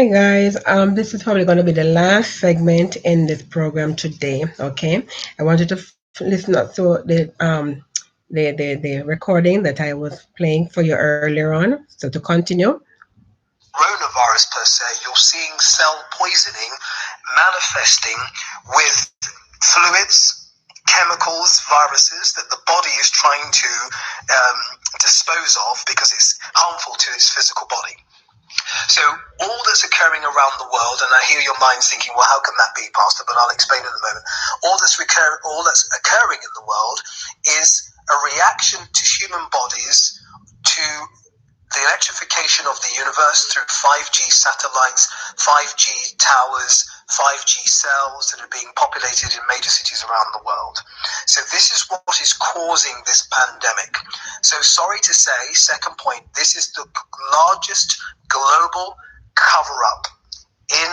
Hi guys, this is probably going to be the last segment in this program today. Okay, I wanted to listen up to the recording that I was playing for you earlier on. So to continue, coronavirus per se, you're seeing cell poisoning manifesting with fluids, chemicals, viruses that the body is trying to dispose of because it's harmful to its physical body. So all that's occurring around the world, and I hear your minds thinking, well, how can that be, Pastor? But I'll explain in a moment. All that's occurring in the world is a reaction to human bodies to the electrification of the universe through 5G satellites, 5G towers, 5G cells that are being populated in major cities around the world. So this is what is causing this pandemic. So sorry to say, second point, this is the largest global cover-up in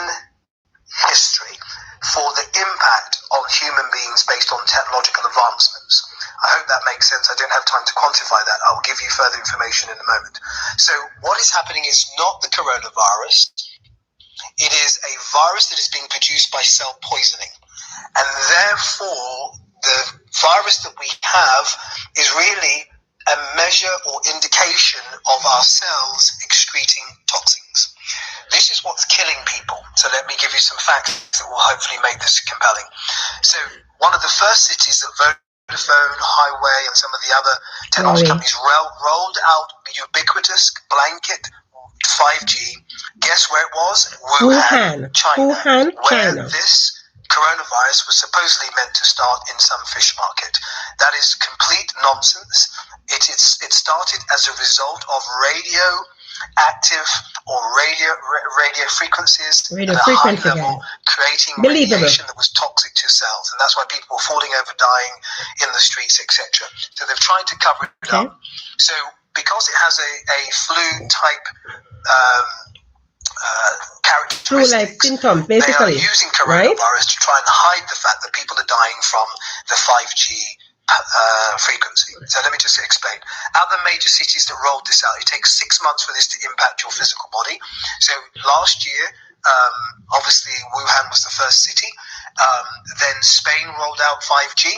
history for the impact on human beings based on technological advancements. I hope that makes sense. I don't have time to quantify that. I'll give you further information in a moment. So what is happening is not the coronavirus. It is a virus that is being produced by cell poisoning. And therefore, the virus that we have is really a measure or indication of our cells excreting toxins. This is what's killing people. So let me give you some facts that will hopefully make this compelling. So one of the first cities that Vodafone, Highway, and some of the other technology companies rolled out ubiquitous blanket 5G. Guess where it was? Wuhan, China. Where this coronavirus was supposedly meant to start in some fish market. That is complete nonsense. It started as a result of radioactive or radio frequencies at a high level, creating radiation that was toxic to cells, and that's why people were falling over, dying in the streets, etc. So they've tried to cover it up. So because it has a flu type characteristics, symptoms, they are using coronavirus to try and hide the fact that people are dying from the 5G frequency. So let me just explain. Other major cities that rolled this out, it takes 6 months for this to impact your physical body. So last year, obviously Wuhan was the first city. Then Spain rolled out 5G.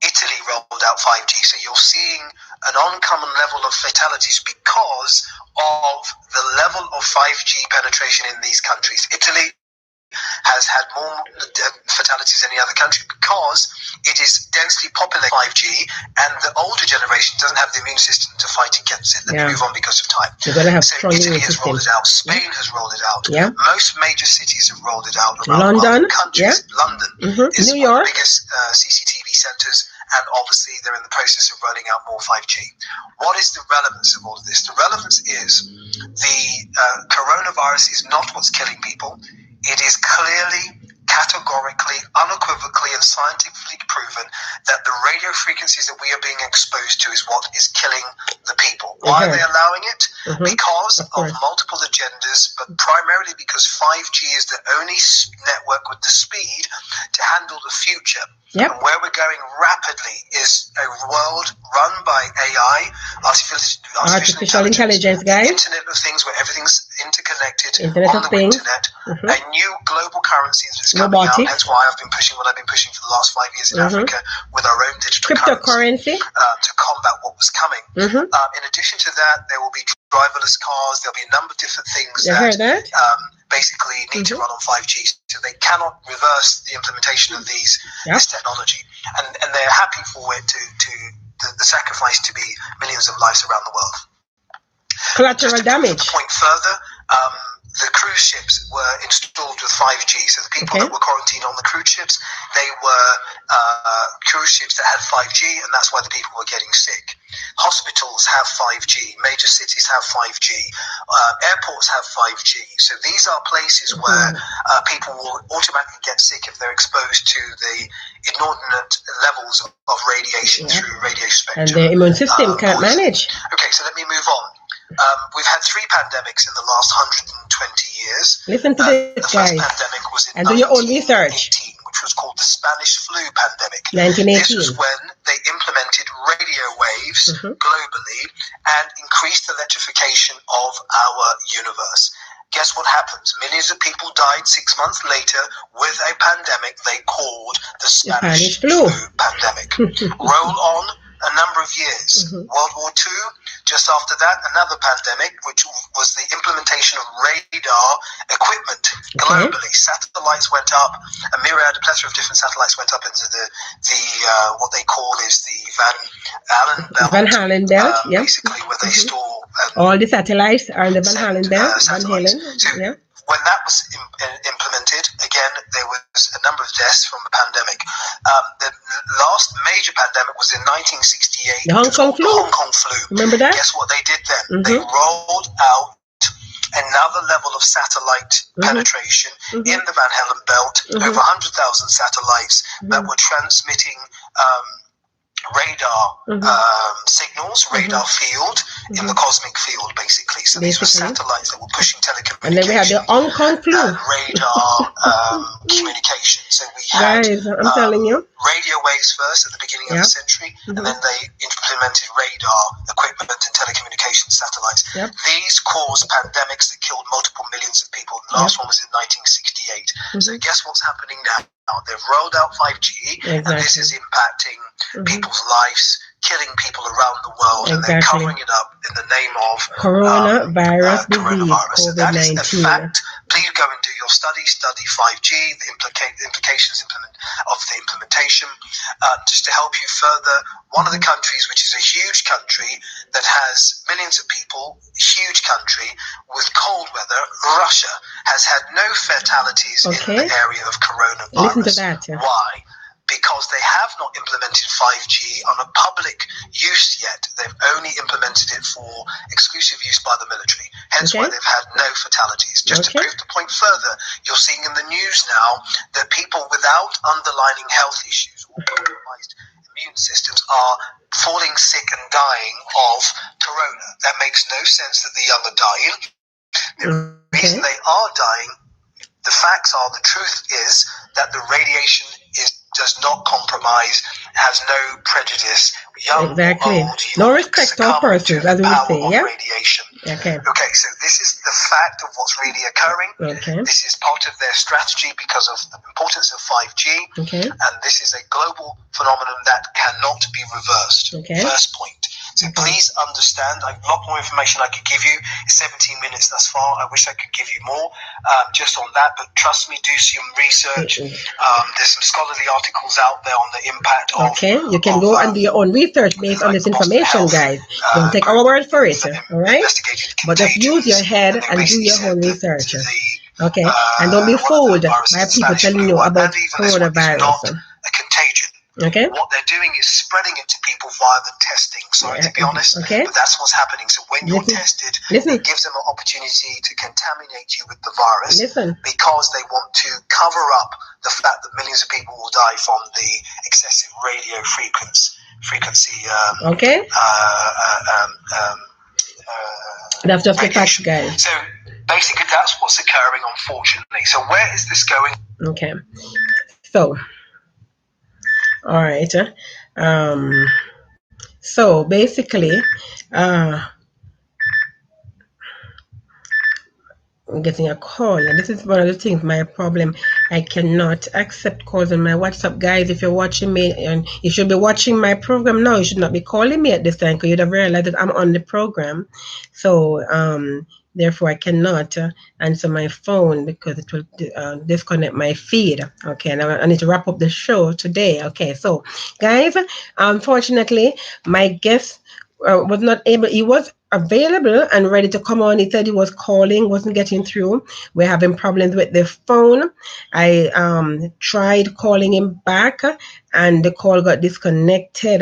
Italy rolled out 5G. So you're seeing an uncommon level of fatalities because of the level of 5G penetration in these countries. Italy has had more fatalities than any other country because it is densely populated 5G, and the older generation doesn't have the immune system to fight against it. Let me move on because of time. So Italy has rolled it out. Spain has rolled it out. Most major cities have rolled it out. London, countries. London is New one of York, the biggest CCTV centers, and obviously they're in the process of rolling out more 5G. What is the relevance of all of this? The relevance is the coronavirus is not what's killing people. It is clearly, categorically, unequivocally, and scientifically proven that the radio frequencies that we are being exposed to is what is killing the people. Why are they allowing it? Because of multiple agendas, but primarily because 5G is the only network with the speed to handle the future. And where we're going rapidly is a world run by AI, artificial intelligence, guys. Internet of Things, where everything's interconnected on the internet, a new global currency that's coming out. That's why I've been pushing what I've been pushing for the last 5 years in Africa with our own digital currency to combat what was coming. In addition to that, there will be driverless cars. There'll be a number of different things that basically need to run on 5G, so they cannot reverse the implementation of this technology, and they're happy for it to the sacrifice to be millions of lives around the world. Collateral damage. Just to point further, the cruise ships were installed with 5G, so the people that were quarantined on the cruise ships, they were cruise ships that had 5G, and that's why the people were getting sick. Hospitals have 5G, major cities have 5G, airports have 5G, so these are places where people will automatically get sick if they're exposed to the inordinate levels of radiation through radio spectrum. And their immune system can't manage. Okay, so let me move on. We've had 3 pandemics in the last 120 years. Listen to this, guys. The first pandemic was in and do your own research. Which was called the Spanish flu pandemic. 1918. This was when they implemented radio waves globally and increased the electrification of our universe. guess what happens? Millions of people died 6 months later with a pandemic they called the Spanish flu pandemic. Roll on a number of years. World War II, just after that, another pandemic, which was the implementation of radar equipment globally. Satellites went up, a plethora of different satellites went up into the what they call is the Van Halen belt, basically where they store all the satellites are in the Van Halen belt. Van Halen, when that was implemented, again, there was a number of deaths from the pandemic. The last major pandemic was in 1968. The Hong Kong flu. Remember that? Guess what they did then? They rolled out another level of satellite penetration in the Van Halen belt. Over 100,000 satellites that were transmitting radar signals, radar field in the cosmic field, basically. So these were satellites that were pushing telecommunications. And then we had the Hong Kong flu. Radar communication. So we had guys, I'm telling you, radio waves first at the beginning of the century, and then they implemented radar equipment and telecommunication satellites. These caused pandemics that killed multiple millions of people. The last one was in 1968. So guess what's happening now? They've rolled out 5G, and this is impacting people's lives, killing people around the world, and they're covering it up in the name of coronavirus disease, So that is a fact. Please go and do your study 5G, the implications of the implementation. Just to help you further, one of the countries, which is a huge country that has millions of people, huge country with cold weather, Russia, has had no fatalities in the area of coronavirus. Listen to that. Why? Because they have not implemented 5G on a public use yet. They've only implemented it for exclusive use by the military. Hence why they've had no fatalities. Just to prove the point further, you're seeing in the news now that people without underlying health issues or compromised immune systems are falling sick and dying of corona. That makes no sense that the young are dying. The reason they are dying, the facts are, the truth is that the radiation does not compromise, has no prejudice, young or old. No respect of persons, as we say, radiation. Okay, so this is the fact of what's really occurring. This is part of their strategy because of the importance of 5G, and this is a global phenomenon that cannot be reversed. First point. So please understand, I have a lot more information I could give you. It's 17 minutes thus far. I wish I could give you more just on that, but trust me, do some research. There's some scholarly articles out there on the impact of... you can go and do your own research based on this information, guys. Don't take our word for it, all right? But just use your head and do your own research. And don't be fooled by people telling you about coronavirus. A contagion. What they're doing is spreading it to people via the testing. Sorry to be honest, but that's what's happening. So when you're tested, it gives them an opportunity to contaminate you with the virus because they want to cover up the fact that millions of people will die from the excessive radio frequency. That's just the fact, guys. So basically, that's what's occurring, unfortunately. So where is this going? So. All right. So basically, I'm getting a call, and this is one of the things. My problem. I cannot accept calls on my WhatsApp, guys. If you're watching me, and you should be watching my program now, you should not be calling me at this time because you'd have realized that I'm on the program. So, therefore, I cannot answer my phone because it will disconnect my feed. Okay, and I need to wrap up the show today. Okay, so guys, unfortunately, my guest was not able. He was available and ready to come on. He said he was calling, wasn't getting through. We're having problems with the phone. I tried calling him back, and the call got disconnected.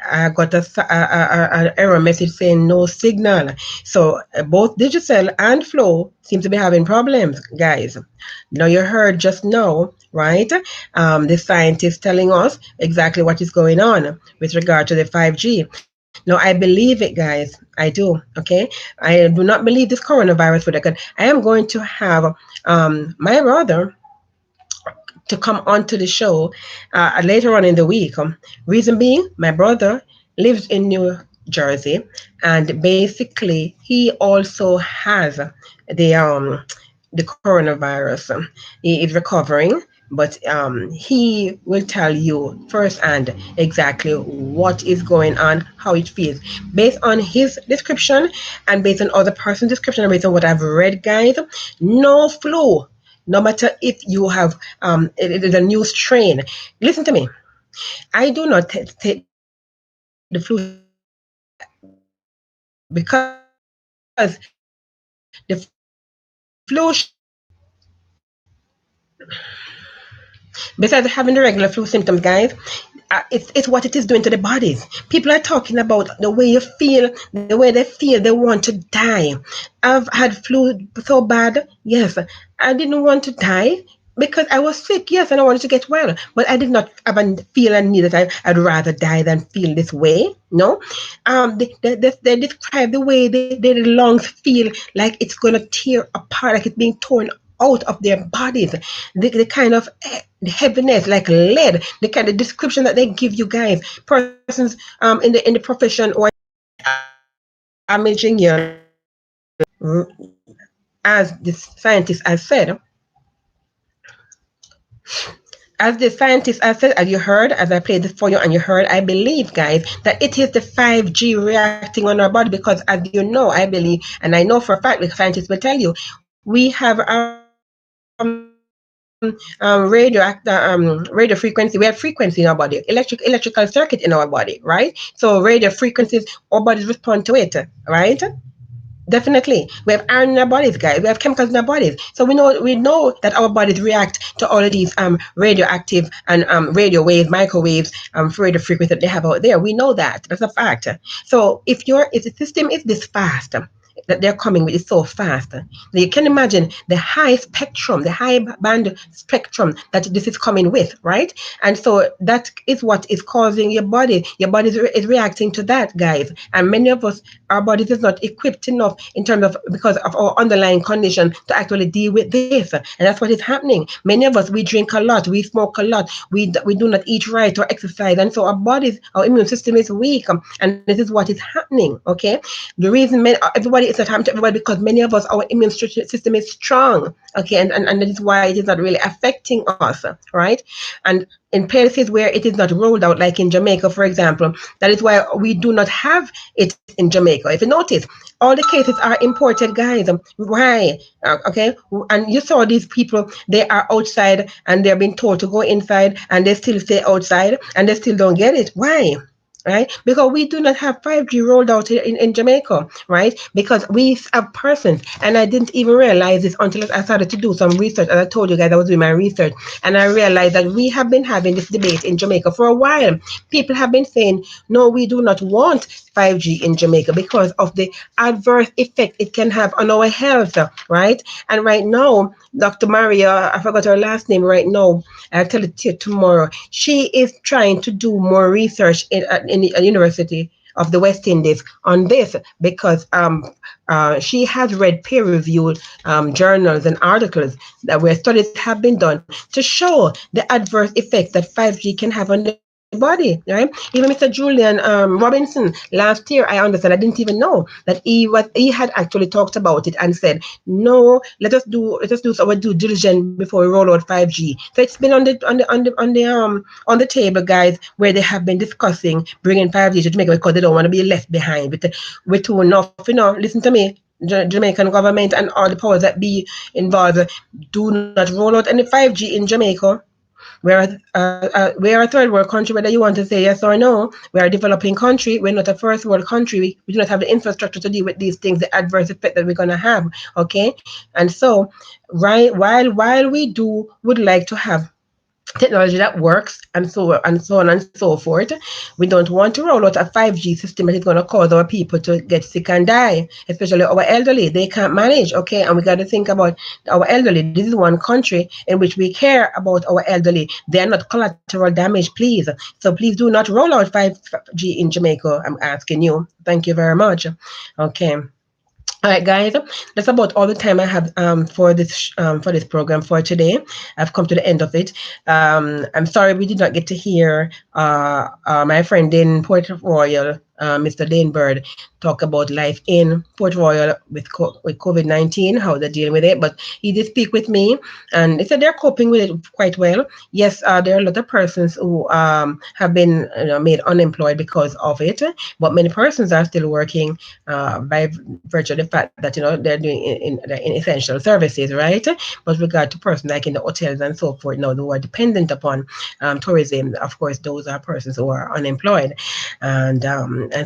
I got an error message saying no signal. So both Digital and Flow seem to be having problems, guys. Now you heard just now, right? The scientist telling us exactly what is going on with regard to the 5G. Now, I believe it, guys. I do. Okay. I do not believe this coronavirus would occur. I am going to have my brother to come onto the show later on in the week. Reason being, my brother lives in Jersey, and basically he also has the coronavirus. He is recovering, but he will tell you firsthand exactly what is going on, how it feels, based on his description and based on other person's description, and based on what I've read, guys. No flu, no matter if you have it is a new strain. Listen to me. I do not take the flu shot because the flu shot, besides having the regular flu symptoms, guys, it's what it is doing to the bodies. People are talking about the way you feel, the way they feel, they want to die. I've had flu so bad, yes, I didn't want to die because I was sick, yes, and I wanted to get well, but I did not have a feel and need that I'd rather die than feel this way. No, they describe the way their lungs feel like it's gonna tear apart, like it's being torn out of their bodies. The kind of heaviness, like lead, the kind of description that they give you guys, persons in the profession or damaging your lungs. As the scientists have said, as you heard, as I played this for you and you heard, I believe, guys, that it is the 5G reacting on our body because, as you know, I believe, and I know for a fact, like scientists will tell you, we have radio frequency. We have frequency in our body, electrical circuit in our body, right? So radio frequencies, our bodies respond to it, right? Definitely. We have iron in our bodies, guys. We have chemicals in our bodies. So we know that our bodies react to all of these radioactive and radio waves, microwaves, radio frequencies that they have out there. We know that. That's a fact. So if the system is this fast, that they're coming with is so fast. You can imagine the high spectrum, the high band spectrum that this is coming with, right? And so that is what is causing your body. Your body is reacting to that, guys. And many of us, our bodies is not equipped enough in terms of because of our underlying condition to actually deal with this. And that's what is happening. Many of us, we drink a lot, we smoke a lot, we do not eat right or exercise, and so our bodies, our immune system is weak, and this is what is happening. Okay, the reason everybody it's not happening to everybody because many of us, our immune system is strong. Okay, and that is why it is not really affecting us, right? And in places where it is not rolled out, like in Jamaica, for example, that is why we do not have it in Jamaica. If you notice, all the cases are imported, guys. Why? Okay, and you saw these people, they are outside and they're being told to go inside and they still stay outside and they still don't get it. Why? Right? Because we do not have 5G rolled out in Jamaica, right? Because we have persons, and I didn't even realize this until I started to do some research. As I told you guys, I was doing my research, and I realized that we have been having this debate in Jamaica for a while. People have been saying, no, we do not want 5G in Jamaica because of the adverse effect it can have on our health, right? And right now, Dr. Maria, I forgot her last name right now, I'll tell it to you tomorrow. She is trying to do more research in a university of the West Indies on this because she has read peer-reviewed journals and articles that where studies have been done to show the adverse effects that 5G can have on the body, right? Even Mr. Julian Robinson last year, I understand, I didn't even know that he had actually talked about it and said, no, let us do our due diligence before we roll out 5G. So it's been on the table, guys, where they have been discussing bringing 5G to Jamaica because they don't want to be left behind with too enough. Listen to me. Jamaican government and all the powers that be involved do not roll out any 5G in Jamaica. We're a third world country, whether you want to say yes or no. We're a developing country. We're not a first world country. We do not have the infrastructure to deal with these things, the adverse effect that we're gonna have. Okay, and so right while we do would like to have technology that works and so on and so forth. We don't want to roll out a 5G system that is going to cause our people to get sick and die, especially our elderly. They can't manage, okay? And we got to think about our elderly. This is one country in which we care about our elderly. They are not collateral damage, please. So please do not roll out 5G in Jamaica. I'm asking you. Thank you very much. Okay. All right, guys, that's about all the time I have for this program for today. I've come to the end of it. I'm sorry we did not get to hear my friend in Port Royal, Mr. Bird, talk about life in Port Royal with COVID-19, how they're dealing with it. But he did speak with me, and he said they're coping with it quite well. Yes, there are a lot of persons who have been made unemployed because of it, but many persons are still working by virtue of the fact that they're doing in essential services, right? But regard to persons like in the hotels and so forth, now who are dependent upon tourism, of course, those are persons who are unemployed, and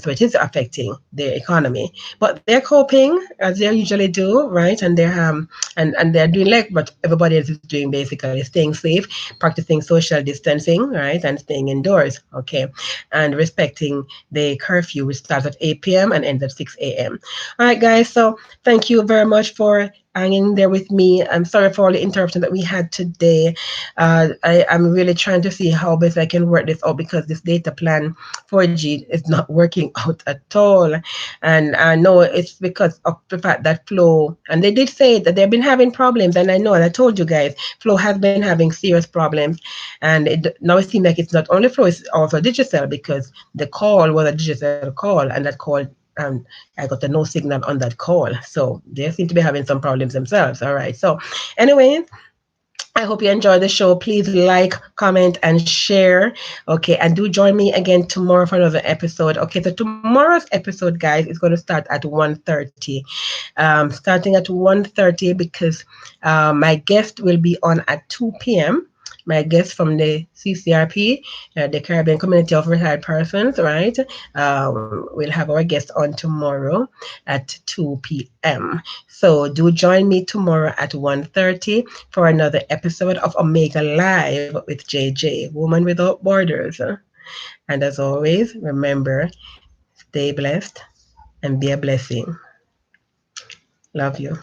so it is affecting their economy. But they're coping as they usually do, right? And they're doing like what everybody else is doing, basically staying safe, practicing social distancing, right, and staying indoors, okay, and respecting the curfew, which starts at 8 p.m. and ends at 6 a.m. All right, guys. So thank you very much for hanging there with me. I'm sorry for all the interruptions that we had today. I'm really trying to see how best I can work this out because this data plan 4G is not working out at all. And I know it's because of the fact that Flow, and they did say that they've been having problems. And I know, and I told you guys, Flow has been having serious problems. And now it seems like it's not only Flow, it's also digital because the call was a digital call, and that call, I got a no signal on that call. So they seem to be having some problems themselves. All right. So, anyway, I hope you enjoy the show. Please like, comment, and share. Okay, and do join me again tomorrow for another episode. Okay, so tomorrow's episode, guys, is going to start at 1:30. Starting at 1:30 because my guest will be on at 2 p.m. My guest from the CCRP, the Caribbean Community of Retired Persons, right? We'll have our guest on tomorrow at 2 p.m. So do join me tomorrow at 1:30 for another episode of Omega Live with JJ, Woman Without Borders. And as always, remember, stay blessed and be a blessing. Love you.